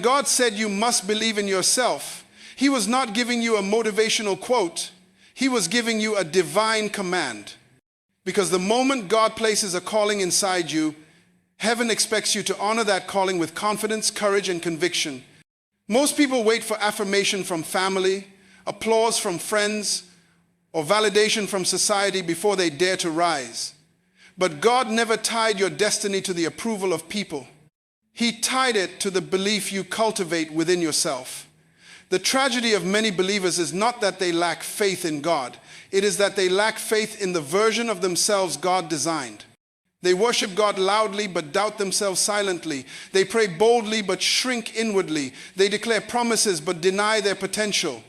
God said you must believe in yourself, He was not giving you a motivational quote. He was giving you a divine command. Because the moment God places a calling inside you, heaven expects you to honor that calling with confidence, courage, and conviction. Most people wait for affirmation from family, applause from friends, or validation from society before they dare to rise. But God never tied your destiny to the approval of people. He tied it to the belief you cultivate within yourself. The tragedy of many believers is not that they lack faith in God. It is that they lack faith in the version of themselves God designed. They worship God loudly but doubt themselves silently. They pray boldly but shrink inwardly. They declare promises but deny their potential.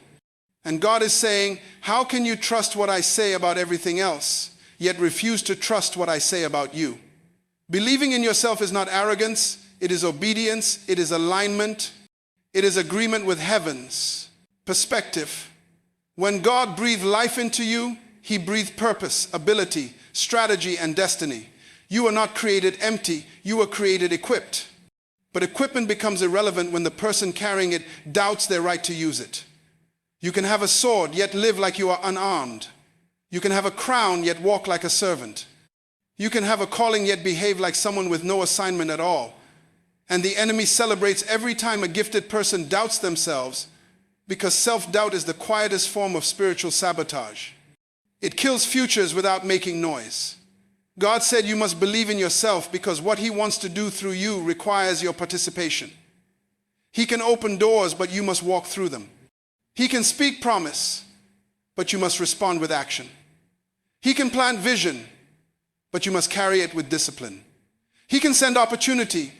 And God is saying, how can you trust what I say about everything else, yet refuse to trust what I say about you? Believing in yourself is not arrogance. It is obedience. It is alignment. It is agreement with heaven's perspective. When God breathed life into you, He breathed purpose, ability, strategy, and destiny. You were not created empty. You were created equipped. But equipment becomes irrelevant when the person carrying it doubts their right to use it. You can have a sword, yet live like you are unarmed. You can have a crown, yet walk like a servant. You can have a calling, yet behave like someone with no assignment at all. And the enemy celebrates every time a gifted person doubts themselves, because self-doubt is the quietest form of spiritual sabotage. It kills futures without making noise. God said you must believe in yourself because what He wants to do through you requires your participation. He can open doors, but you must walk through them. He can speak promise, but you must respond with action. He can plant vision, but you must carry it with discipline. He can send opportunity,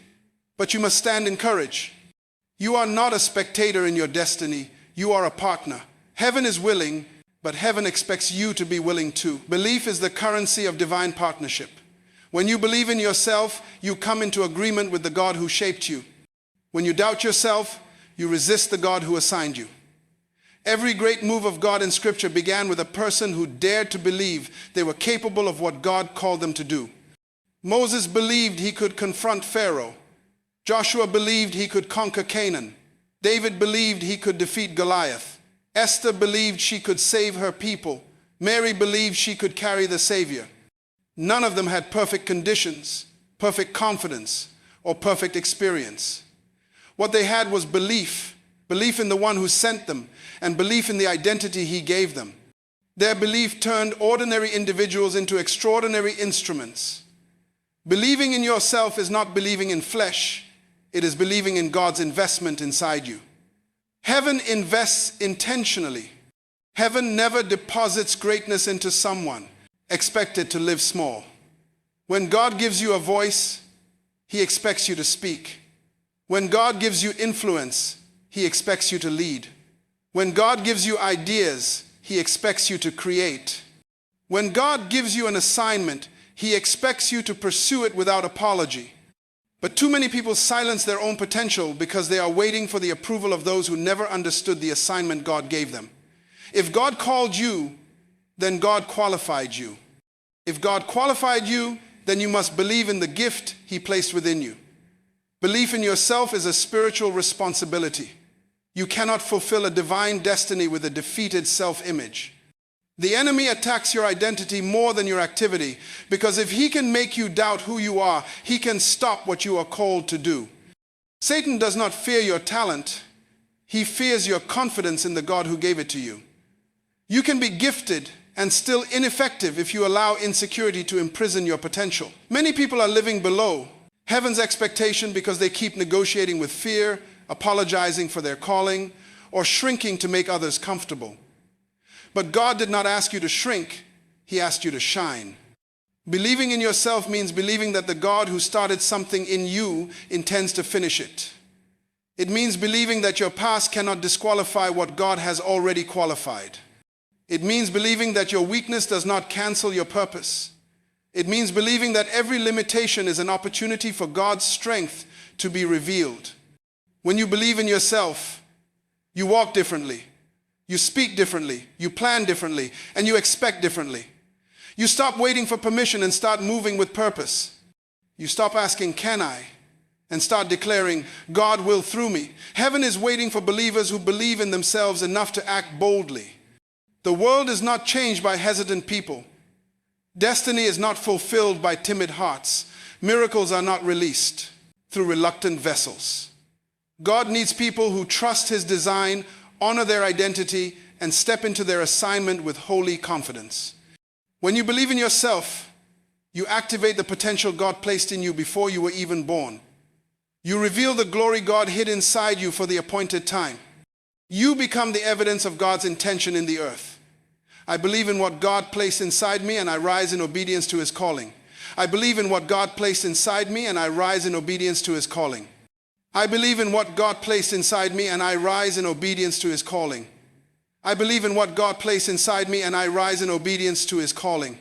but you must stand in courage. You are not a spectator in your destiny. You are a partner. Heaven is willing, but heaven expects you to be willing too. Belief is the currency of divine partnership. When you believe in yourself, you come into agreement with the God who shaped you. When you doubt yourself, you resist the God who assigned you. Every great move of God in Scripture began with a person who dared to believe they were capable of what God called them to do. Moses believed he could confront Pharaoh. Joshua believed he could conquer Canaan. David believed he could defeat Goliath. Esther believed she could save her people. Mary believed she could carry the Savior. None of them had perfect conditions, perfect confidence, or perfect experience. What they had was belief in the one who sent them, and belief in the identity He gave them. Their belief turned ordinary individuals into extraordinary instruments. Believing in yourself is not believing in flesh. It is believing in God's investment inside you. Heaven invests intentionally. Heaven never deposits greatness into someone expected to live small. When God gives you a voice, He expects you to speak. When God gives you influence, He expects you to lead. When God gives you ideas, He expects you to create. When God gives you an assignment, He expects you to pursue it without apology. But too many people silence their own potential because they are waiting for the approval of those who never understood the assignment God gave them. If God called you, then God qualified you. If God qualified you, then you must believe in the gift He placed within you. Belief in yourself is a spiritual responsibility. You cannot fulfill a divine destiny with a defeated self-image. The enemy attacks your identity more than your activity, because if he can make you doubt who you are, he can stop what you are called to do. Satan does not fear your talent. He fears your confidence in the God who gave it to you. You can be gifted and still ineffective if you allow insecurity to imprison your potential. Many people are living below heaven's expectation because they keep negotiating with fear, apologizing for their calling, or shrinking to make others comfortable. But God did not ask you to shrink. He asked you to shine. Believing in yourself means believing that the God who started something in you intends to finish it. It means believing that your past cannot disqualify what God has already qualified. It means believing that your weakness does not cancel your purpose. It means believing that every limitation is an opportunity for God's strength to be revealed. When you believe in yourself, you walk differently, you speak differently, you plan differently, and you expect differently. You stop waiting for permission and start moving with purpose. You stop asking, can I? and start declaring, God will through me. Heaven is waiting for believers who believe in themselves enough to act boldly. The world is not changed by hesitant people. Destiny is not fulfilled by timid hearts. Miracles are not released through reluctant vessels. God needs people who trust His design, honor their identity, and step into their assignment with holy confidence. When you believe in yourself, you activate the potential God placed in you before you were even born. You reveal the glory God hid inside you for the appointed time. You become the evidence of God's intention in the earth. I believe in what God placed inside me, and I rise in obedience to His calling. I believe in what God placed inside me, and I rise in obedience to His calling. I believe in what God placed inside me, and I rise in obedience to His calling. I believe in what God placed inside me, and I rise in obedience to His calling.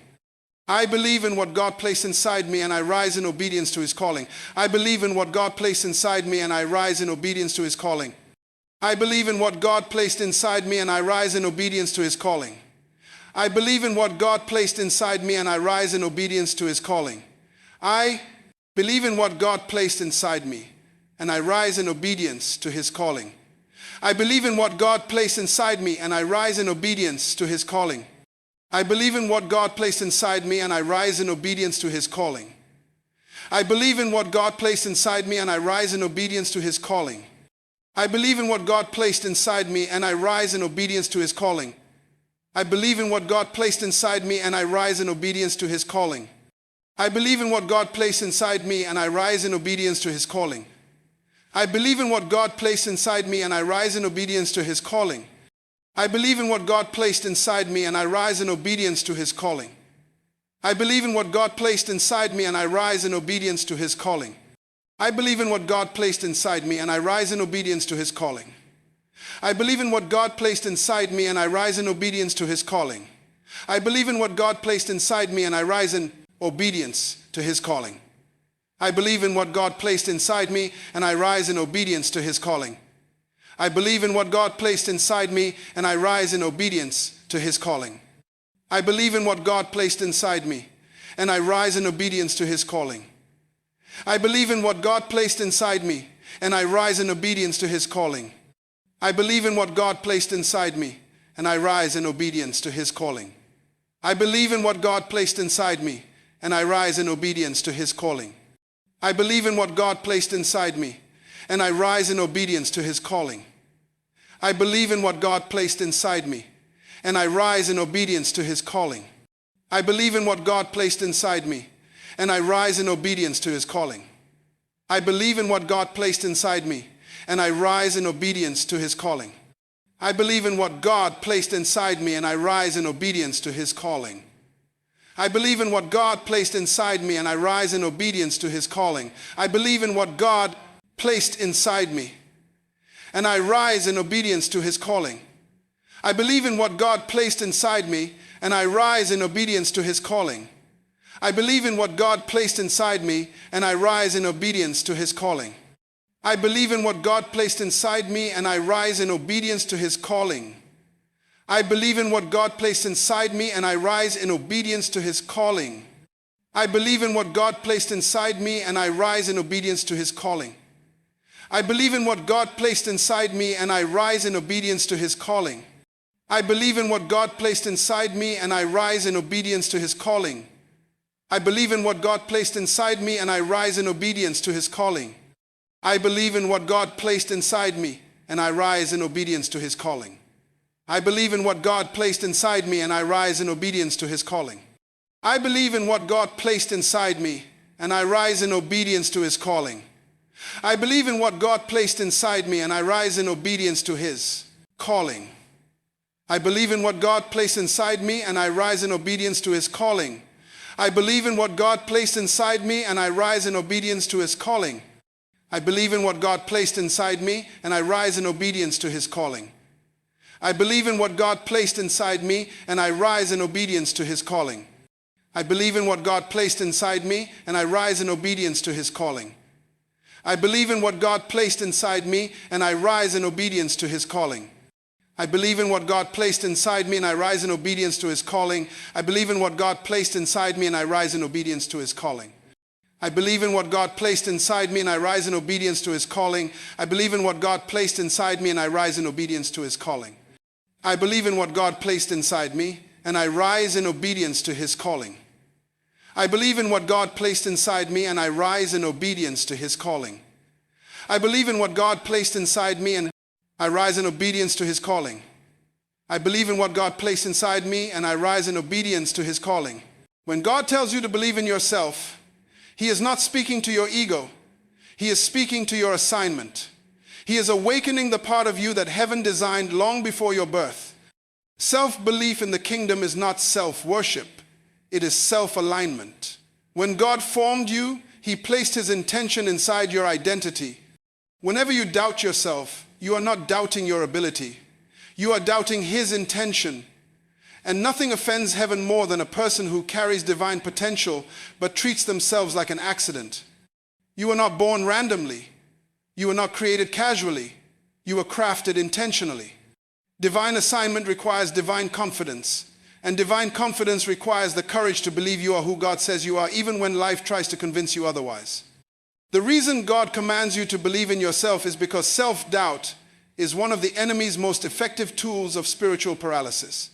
I believe in what God placed inside me, and I rise in obedience to His calling. I believe in what God placed inside me, and I rise in obedience to His calling. I believe in what God placed inside me, and I rise in obedience to His calling. I believe in what God placed inside me, and I rise in obedience to His calling. I believe in what God placed inside me, and I rise in obedience to His calling. I believe in what God placed inside me, and I rise in obedience to His calling. I believe in what God placed inside me, and I rise in obedience to His calling. I believe in what God placed inside me, and I rise in obedience to His calling. I believe in what God placed inside me, and I rise in obedience to His calling. I believe in what God placed inside me, and I rise in obedience to His calling. I believe in what God placed inside me, and I rise in obedience to His calling. I believe in what God placed inside me, and I rise in obedience to His calling. I believe in what God placed inside me, and I rise in obedience to His calling. I believe in what God placed inside me, and I rise in obedience to His calling. I believe in what God placed inside me, and I rise in obedience to His calling. I believe in what God placed inside me, and I rise in obedience to His calling. I believe in what God placed inside me, and I rise in obedience to His calling. I believe in what God placed inside me, and I rise in obedience to His calling. I believe in what God placed inside me, and I rise in obedience to His calling. I believe in what God placed inside me, and I rise in obedience to His calling. I believe in what God placed inside me, and I rise in obedience to His calling. I believe in what God placed inside me, and I rise in obedience to His calling. I believe in what God placed inside me, and I rise in obedience to His calling. I believe in what God placed inside me, and I rise in obedience to His calling. I believe in what God placed inside me, and I rise in obedience to His calling. I believe in what God placed inside me, and I rise in obedience to His calling. I believe in what God placed inside me, and I rise in obedience to His calling. I believe in what God placed inside me, and I rise in obedience to His calling. I believe in what God placed inside me, and I rise in obedience to His calling. I believe in what God placed inside me, and I rise in obedience to His calling. I believe in what God placed inside me, and I rise in obedience to His calling. I believe in what God placed inside me, and I rise in obedience to His calling. I believe in what God placed inside me, and I rise in obedience to His calling. I believe in what God placed inside me, and I rise in obedience to His calling. I believe in what God placed inside me, and I rise in obedience to His calling. I believe in what God placed inside me, and I rise in obedience to His calling. I believe in what God placed inside me, and I rise in obedience to His calling. I believe in what God placed inside me, and I rise in obedience to His calling. I believe in what God placed inside me, and I rise in obedience to His calling. I believe in what God placed inside me, and I rise in obedience to His calling. I believe in what God placed inside me, and I rise in obedience to His calling. I believe in what God placed inside me, and I rise in obedience to His calling. I believe in what God placed inside me, and I rise in obedience to His calling. I believe in what God placed inside me, and I rise in obedience to His calling. I believe in what God placed inside me, and I rise in obedience to His calling. I believe in what God placed inside me, and I rise in obedience to His calling. I believe in what God placed inside me, and I rise in obedience to His calling. I believe in what God placed inside me, and I rise in obedience to His calling. I believe in what God placed inside me, and I rise in obedience to His calling. I believe in what God placed inside me, and I rise in obedience to His calling. I believe in what God placed inside me and I rise in obedience to his calling. I believe in what God placed inside me and I rise in obedience to his calling. I believe in what God placed inside me and I rise in obedience to his calling. I believe in what God placed inside me and I rise in obedience to his calling. I believe in what God placed inside me and I rise in obedience to his calling. I believe in what God placed inside me and I rise in obedience to his calling. When God tells you to believe in yourself, he is not speaking to your ego. He is speaking to your assignment. He is awakening the part of you that heaven designed long before your birth. Self-belief in the kingdom is not self-worship. It is self-alignment. When God formed you, he placed his intention inside your identity. Whenever you doubt yourself, you are not doubting your ability. You are doubting his intention. And nothing offends heaven more than a person who carries divine potential but treats themselves like an accident. You were not born randomly. You were not created casually. You were crafted intentionally. Divine assignment requires divine confidence. And divine confidence requires the courage to believe you are who God says you are, even when life tries to convince you otherwise. The reason God commands you to believe in yourself is because self-doubt is one of the enemy's most effective tools of spiritual paralysis.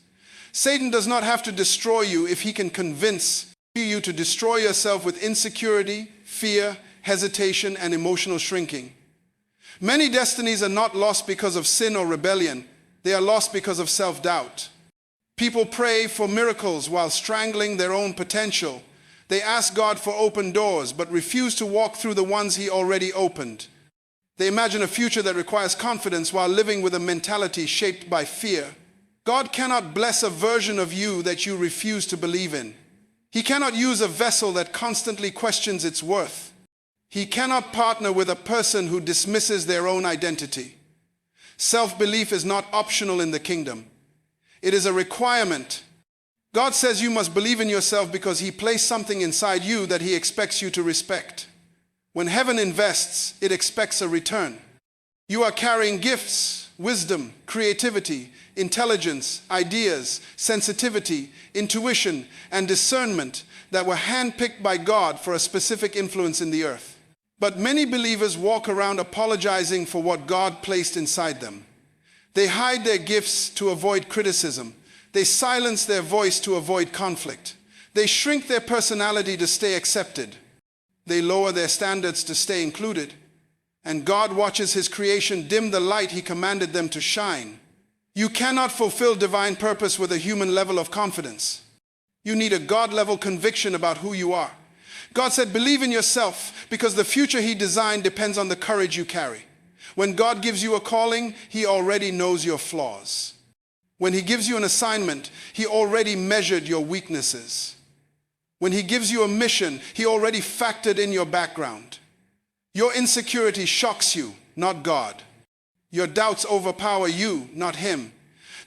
Satan does not have to destroy you if he can convince you to destroy yourself with insecurity, fear, hesitation, and emotional shrinking. Many destinies are not lost because of sin or rebellion. They are lost because of self-doubt. People pray for miracles while strangling their own potential. They ask God for open doors, but refuse to walk through the ones he already opened. They imagine a future that requires confidence while living with a mentality shaped by fear. God cannot bless a version of you that you refuse to believe in. He cannot use a vessel that constantly questions its worth. He cannot partner with a person who dismisses their own identity. Self-belief is not optional in the kingdom. It is a requirement. God says you must believe in yourself because he placed something inside you that he expects you to respect. When heaven invests, it expects a return. You are carrying gifts, wisdom, creativity, intelligence, ideas, sensitivity, intuition, and discernment that were handpicked by God for a specific influence in the earth. But many believers walk around apologizing for what God placed inside them. They hide their gifts to avoid criticism. They silence their voice to avoid conflict. They shrink their personality to stay accepted. They lower their standards to stay included. And God watches his creation dim the light he commanded them to shine. You cannot fulfill divine purpose with a human level of confidence. You need a God-level conviction about who you are. God said, believe in yourself because the future he designed depends on the courage you carry. When God gives you a calling, he already knows your flaws. When he gives you an assignment, he already measured your weaknesses. When he gives you a mission, he already factored in your background. Your insecurity shocks you, not God. Your doubts overpower you, not him.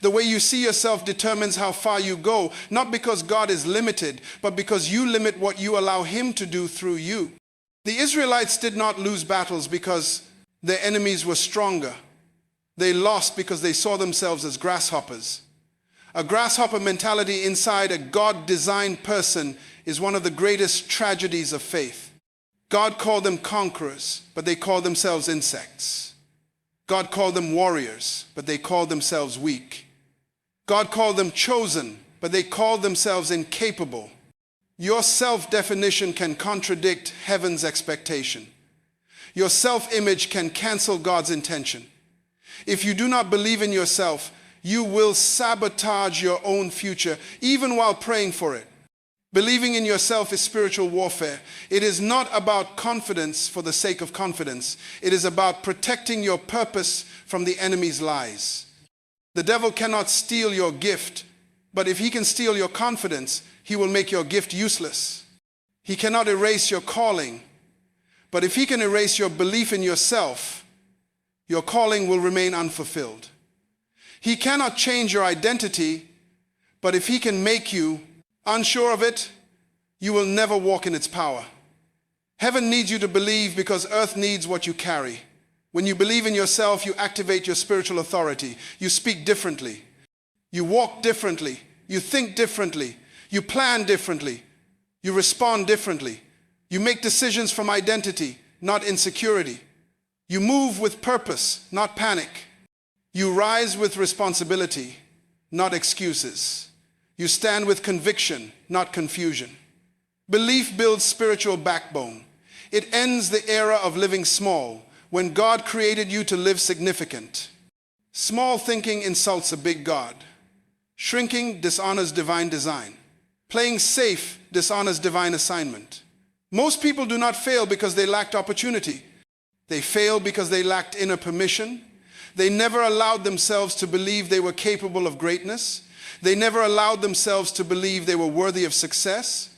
The way you see yourself determines how far you go, not because God is limited, but because you limit what you allow him to do through you. The Israelites did not lose battles because their enemies were stronger. They lost because they saw themselves as grasshoppers. A grasshopper mentality inside a God-designed person is one of the greatest tragedies of faith. God called them conquerors, but they called themselves insects. God called them warriors, but they called themselves weak. God called them chosen, but they called themselves incapable. Your self-definition can contradict heaven's expectation. Your self-image can cancel God's intention. If you do not believe in yourself, you will sabotage your own future, even while praying for it. Believing in yourself is spiritual warfare. It is not about confidence for the sake of confidence. It is about protecting your purpose from the enemy's lies. The devil cannot steal your gift, but if he can steal your confidence, he will make your gift useless. He cannot erase your calling, but if he can erase your belief in yourself, your calling will remain unfulfilled. He cannot change your identity, but if he can make you unsure of it, you will never walk in its power. Heaven needs you to believe because earth needs what you carry. When you believe in yourself, you activate your spiritual authority. You speak differently. You walk differently. You think differently. You plan differently. You respond differently. You make decisions from identity, not insecurity. You move with purpose, not panic. You rise with responsibility, not excuses. You stand with conviction, not confusion. Belief builds spiritual backbone. It ends the era of living small, when God created you to live significant. Small thinking insults a big God. Shrinking dishonors divine design. Playing safe dishonors divine assignment. Most people do not fail because they lacked opportunity. They fail because they lacked inner permission. They never allowed themselves to believe they were capable of greatness. They never allowed themselves to believe they were worthy of success.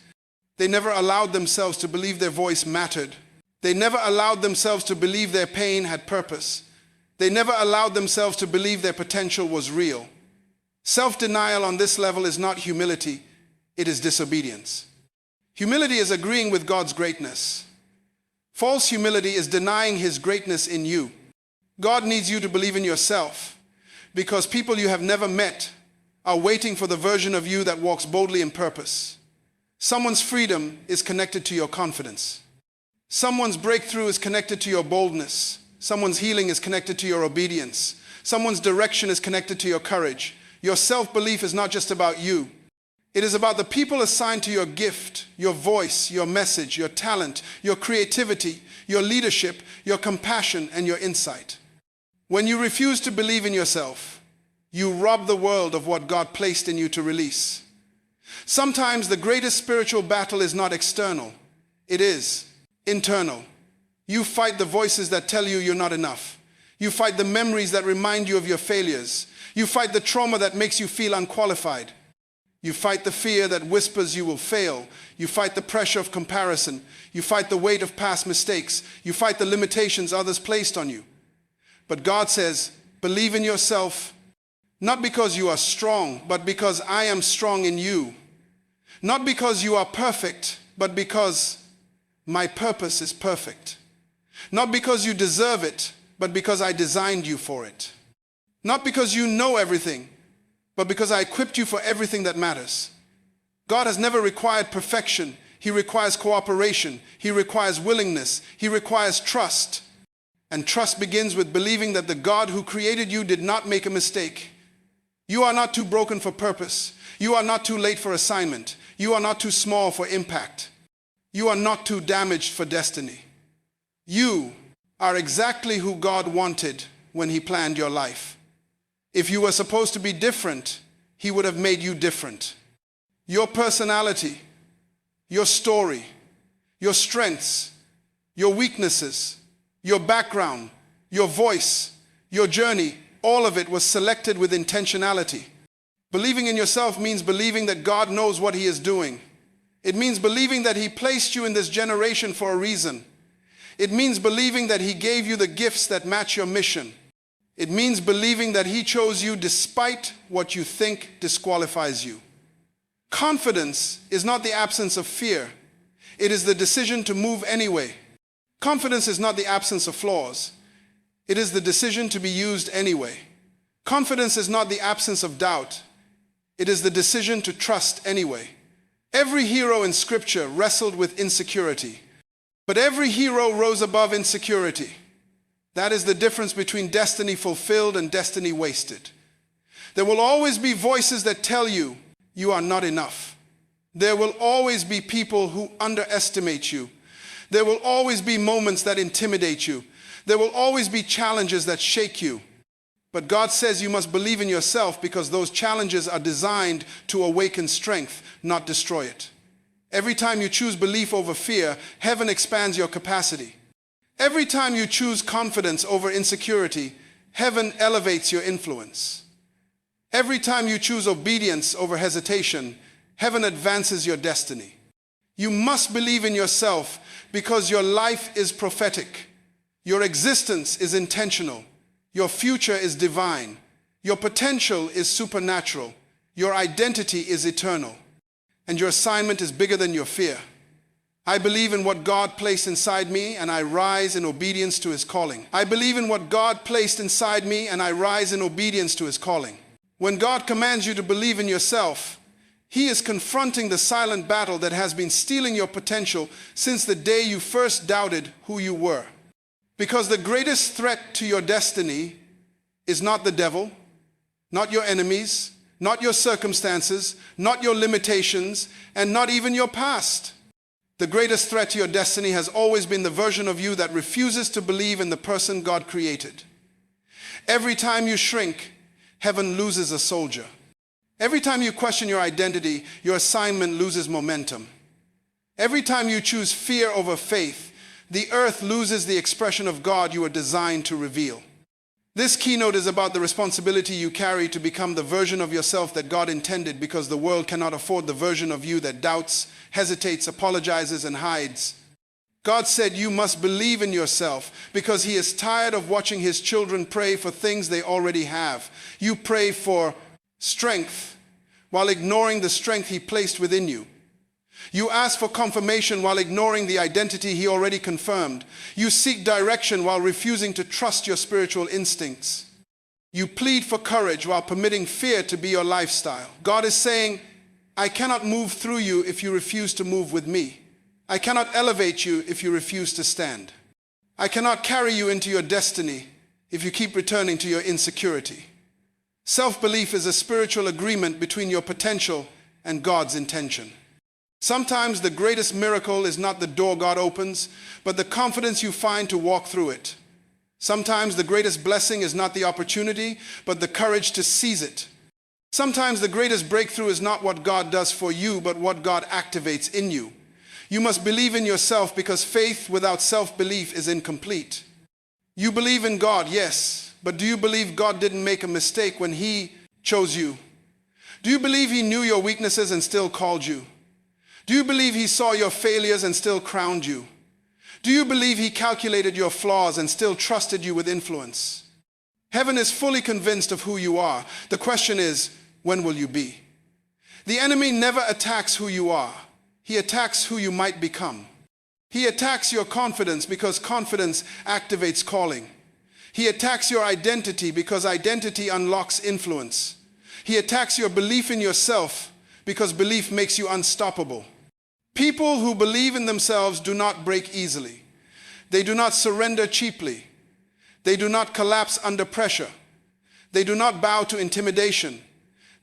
They never allowed themselves to believe their voice mattered. They never allowed themselves to believe their pain had purpose. They never allowed themselves to believe their potential was real. Self-denial on this level is not humility, it is disobedience. Humility is agreeing with God's greatness. False humility is denying His greatness in you. God needs you to believe in yourself because people you have never met are waiting for the version of you that walks boldly in purpose. Someone's freedom is connected to your confidence. Someone's breakthrough is connected to your boldness. Someone's healing is connected to your obedience. Someone's direction is connected to your courage. Your self-belief is not just about you. It is about the people assigned to your gift, your voice, your message, your talent, your creativity, your leadership, your compassion, and your insight. When you refuse to believe in yourself, you rob the world of what God placed in you to release. Sometimes the greatest spiritual battle is not external. It is internal. You fight the voices that tell you you're not enough. You fight the memories that remind you of your failures. You fight the trauma that makes you feel unqualified. You fight the fear that whispers you will fail. You fight the pressure of comparison. You fight the weight of past mistakes. You fight the limitations others placed on you. But God says, believe in yourself, not because you are strong, but because I am strong in you. Not because you are perfect, but because my purpose is perfect. Not because you deserve it, but because I designed you for it. Not because you know everything, but because I equipped you for everything that matters. God has never required perfection. He requires cooperation. He requires willingness. He requires trust. And trust begins with believing that the God who created you did not make a mistake. You are not too broken for purpose. You are not too late for assignment. You are not too small for impact. You are not too damaged for destiny. You are exactly who God wanted when He planned your life. If you were supposed to be different, He would have made you different. Your personality, your story, your strengths, your weaknesses, your background, your voice, your journey, all of it was selected with intentionality. Believing in yourself means believing that God knows what He is doing. It means believing that He placed you in this generation for a reason. It means believing that He gave you the gifts that match your mission. It means believing that He chose you despite what you think disqualifies you. Confidence is not the absence of fear. It is the decision to move anyway. Confidence is not the absence of flaws. It is the decision to be used anyway. Confidence is not the absence of doubt. It is the decision to trust anyway. Every hero in Scripture wrestled with insecurity, but every hero rose above insecurity. That is the difference between destiny fulfilled and destiny wasted. There will always be voices that tell you you are not enough. There will always be people who underestimate you. There will always be moments that intimidate you. There will always be challenges that shake you. But God says you must believe in yourself because those challenges are designed to awaken strength, not destroy it. Every time you choose belief over fear, heaven expands your capacity. Every time you choose confidence over insecurity, heaven elevates your influence. Every time you choose obedience over hesitation, heaven advances your destiny. You must believe in yourself because your life is prophetic. Your existence is intentional. Your future is divine. Your potential is supernatural. Your identity is eternal. And your assignment is bigger than your fear. I believe in what God placed inside me, and I rise in obedience to His calling. I believe in what God placed inside me, and I rise in obedience to His calling. When God commands you to believe in yourself, He is confronting the silent battle that has been stealing your potential since the day you first doubted who you were. Because the greatest threat to your destiny is not the devil, not your enemies, not your circumstances, not your limitations, and not even your past. The greatest threat to your destiny has always been the version of you that refuses to believe in the person God created. Every time you shrink, heaven loses a soldier. Every time you question your identity, your assignment loses momentum. Every time you choose fear over faith, the earth loses the expression of God you were designed to reveal. This keynote is about the responsibility you carry to become the version of yourself that God intended, because the world cannot afford the version of you that doubts, hesitates, apologizes, and hides. God said you must believe in yourself because He is tired of watching His children pray for things they already have. You pray for strength while ignoring the strength He placed within you. You ask for confirmation while ignoring the identity He already confirmed. You seek direction while refusing to trust your spiritual instincts. You plead for courage while permitting fear to be your lifestyle. God is saying, I cannot move through you if you refuse to move with me. I cannot elevate you if you refuse to stand. I cannot carry you into your destiny if you keep returning to your insecurity. Self-belief is a spiritual agreement between your potential and God's intention. Sometimes the greatest miracle is not the door God opens, but the confidence you find to walk through it. Sometimes the greatest blessing is not the opportunity, but the courage to seize it. Sometimes the greatest breakthrough is not what God does for you, but what God activates in you. You must believe in yourself, because faith without self-belief is incomplete. You believe in God, yes, but do you believe God didn't make a mistake when He chose you? Do you believe He knew your weaknesses and still called you? Do you believe He saw your failures and still crowned you? Do you believe He calculated your flaws and still trusted you with influence? Heaven is fully convinced of who you are. The question is, when will you be? The enemy never attacks who you are. He attacks who you might become. He attacks your confidence because confidence activates calling. He attacks your identity because identity unlocks influence. He attacks your belief in yourself because belief makes you unstoppable. People who believe in themselves do not break easily. They do not surrender cheaply. They do not collapse under pressure. They do not bow to intimidation.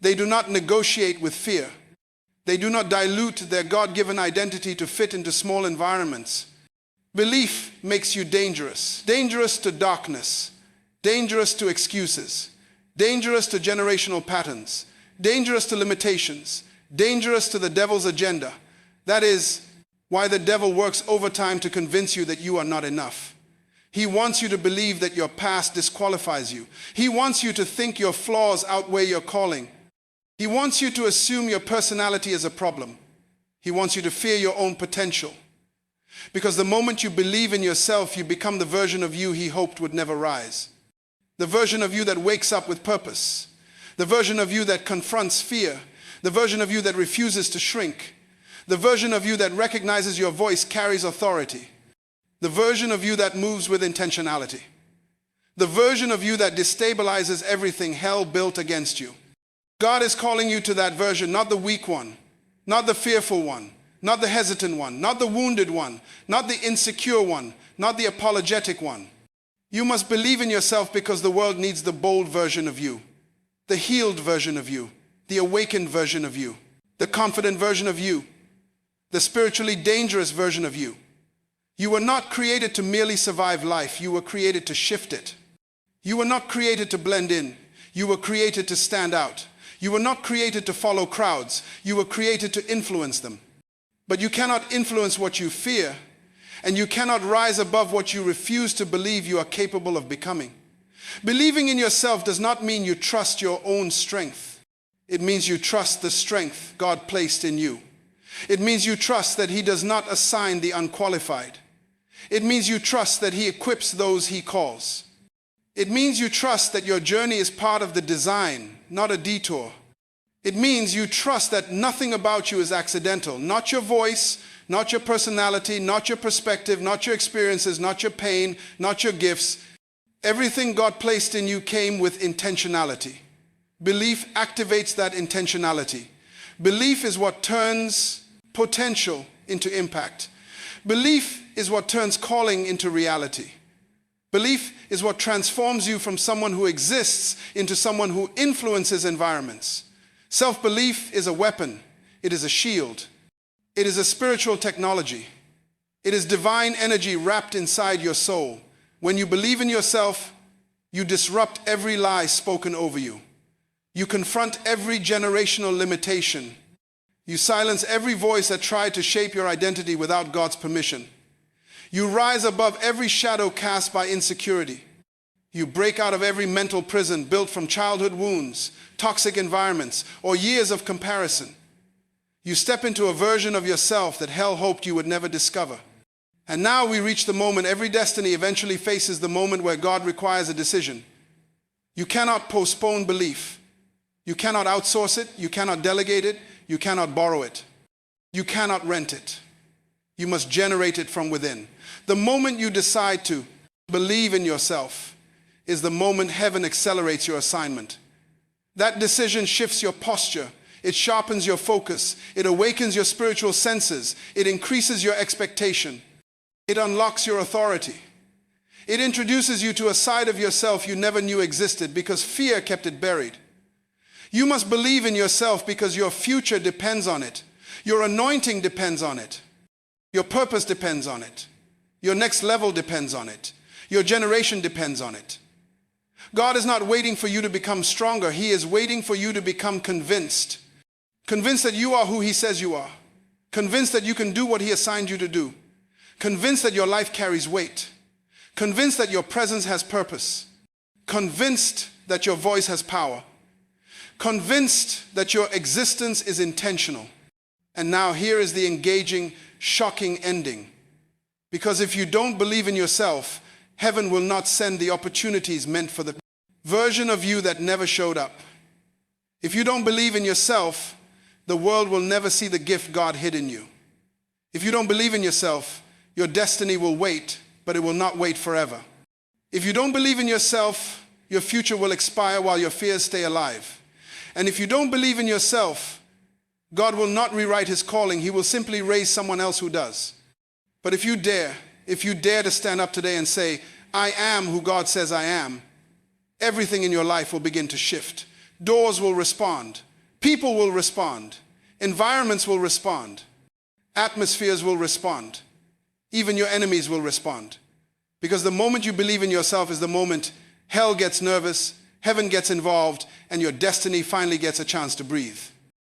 They do not negotiate with fear. They do not dilute their God-given identity to fit into small environments. Belief makes you dangerous. Dangerous to darkness. Dangerous to excuses. Dangerous to generational patterns. Dangerous to limitations. Dangerous to the devil's agenda. That is why the devil works overtime to convince you that you are not enough. He wants you to believe that your past disqualifies you. He wants you to think your flaws outweigh your calling. He wants you to assume your personality is a problem. He wants you to fear your own potential. Because the moment you believe in yourself, you become the version of you He hoped would never rise. The version of you that wakes up with purpose. The version of you that confronts fear. The version of you that refuses to shrink. The version of you that recognizes your voice carries authority. The version of you that moves with intentionality. The version of you that destabilizes everything hell built against you. God is calling you to that version, not the weak one, not the fearful one, not the hesitant one, not the wounded one, not the insecure one, not the apologetic one. You must believe in yourself because the world needs the bold version of you, the healed version of you, the awakened version of you, the confident version of you, the spiritually dangerous version of you. You were not created to merely survive life. You were created to shift it. You were not created to blend in. You were created to stand out. You were not created to follow crowds. You were created to influence them. But you cannot influence what you fear, and you cannot rise above what you refuse to believe you are capable of becoming. Believing in yourself does not mean you trust your own strength. It means you trust the strength God placed in you. It means you trust that He does not assign the unqualified. It means you trust that He equips those He calls. It means you trust that your journey is part of the design, not a detour. It means you trust that nothing about you is accidental. Not your voice, not your personality, not your perspective, not your experiences, not your pain, not your gifts. Everything God placed in you came with intentionality. Belief activates that intentionality. Belief is what turns potential into impact. Belief is what turns calling into reality. Belief is what transforms you from someone who exists into someone who influences environments. Self-belief is a weapon. It is a shield. It is a spiritual technology. It is divine energy wrapped inside your soul. When you believe in yourself, you disrupt every lie spoken over you. You confront every generational limitation. You silence every voice that tried to shape your identity without God's permission. You rise above every shadow cast by insecurity. You break out of every mental prison built from childhood wounds, toxic environments, or years of comparison. You step into a version of yourself that hell hoped you would never discover. And now we reach the moment every destiny eventually faces, the moment where God requires a decision. You cannot postpone belief. You cannot outsource it. You cannot delegate it. You cannot borrow it. You cannot rent it. You must generate it from within. The moment you decide to believe in yourself is the moment heaven accelerates your assignment. That decision shifts your posture. It sharpens your focus. It awakens your spiritual senses. It increases your expectation. It unlocks your authority. It introduces you to a side of yourself you never knew existed because fear kept it buried. You must believe in yourself because your future depends on it. Your anointing depends on it. Your purpose depends on it. Your next level depends on it. Your generation depends on it. God is not waiting for you to become stronger. He is waiting for you to become convinced. Convinced that you are who He says you are. Convinced that you can do what He assigned you to do. Convinced that your life carries weight. Convinced that your presence has purpose. Convinced that your voice has power. Convinced that your existence is intentional. And now here is the engaging, shocking ending. Because if you don't believe in yourself, heaven will not send the opportunities meant for the version of you that never showed up. If you don't believe in yourself, the world will never see the gift God hid in you. If you don't believe in yourself, your destiny will wait, but it will not wait forever. If you don't believe in yourself, your future will expire while your fears stay alive. And if you don't believe in yourself, God will not rewrite His calling. He will simply raise someone else who does. But if you dare to stand up today and say, I am who God says I am, everything in your life will begin to shift. Doors will respond. People will respond. Environments will respond. Atmospheres will respond. Even your enemies will respond. Because the moment you believe in yourself is the moment hell gets nervous, heaven gets involved, and your destiny finally gets a chance to breathe.